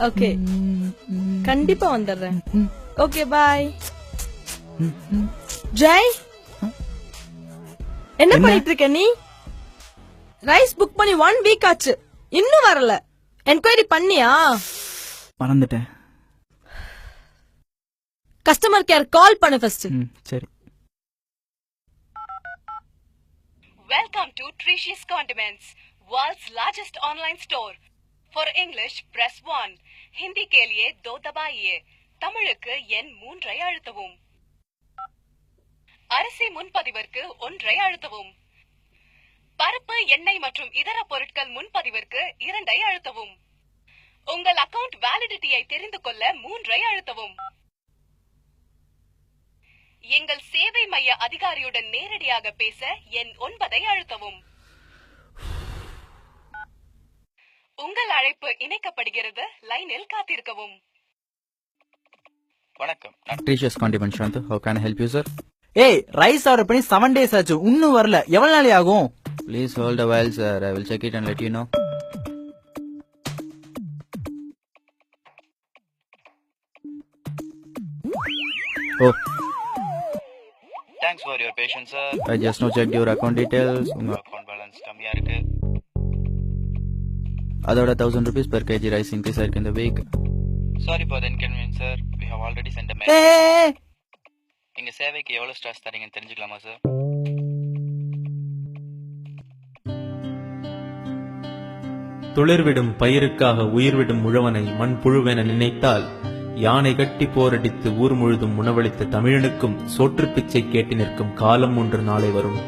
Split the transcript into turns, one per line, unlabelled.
Okay கண்டிப்பா வந்துடுறேன். Okay bye. Jai என்ன பண்ணிட்டு இருக்க நீ? ரைஸ் புக் பண்ணி 1 வீக் ஆச்சு, இன்னும் வரல. என்கொயரி பண்ணியா?
மறந்துட்டேன்.
கஸ்டமர் கேர் கால் பண்ணு ஃபர்ஸ்ட்.
சரி.
Welcome to Tricious Condiments, world's largest online store. For English, press 1. Hindi के लिए 2 दबाइए. தமிழுக்கு எண் 3 ஐ அழுத்தவும். அரிசி முன்பதிவிற்கு 1 ஐ அழுத்தவும். பருப்பு, எண்ணெய் மற்றும் இதர பொருட்கள் முன்பதிவிற்கு 2 ஐ அழுத்தவும். உங்கள் அக்கவுண்ட் வேலிடிட்டியை தெரிந்து கொள்ள 3 ஐ அழுத்தவும். எங்கள் சேவை மைய அதிகாரியுடன் நேரடியாக பேச எண் 9 ஐ அழுத்தவும். உங்கள் அழைப்பு இணைக்கப்படுகிறது, லைனில் காத்திருக்கவும்.
வணக்கம், நான் ட்ரீஷியஸ் condiment Sandhu. How can I help you, sir?
ஏய், ரைஸ் ஆர்டர் பண்ணி 7 days ஆச்சு, இன்னும் வரல. எவ்வளவு நாளே ஆகும்?
Please hold a while, sir. I will check it and let you know. Oh. Thanks for your patience, sir. I just now checked your account details. உங்க account balance கம்மியா இருக்கு. அதோட 1000 rupees per kg rice increase ஆயிருக்கு இந்த week. Sorry for the inconvenience, sir. We have already sent a mail. எங்க சேவைக்கு எவ்வளவு stars தரீங்கன்னு தெரிஞ்சுக்கலாமா சார்?
துளிர்விடும் பயிருக்காக உயிர்விடும் உழவனை மண் புழுவென நினைத்தால், யானை கட்டி போரடித்து ஊர் முழுதும் உணவளித்த தமிழனுக்கும் சோற்று பிச்சை கேட்டு நிற்கும் காலம் ஒன்று நாளை வரும்.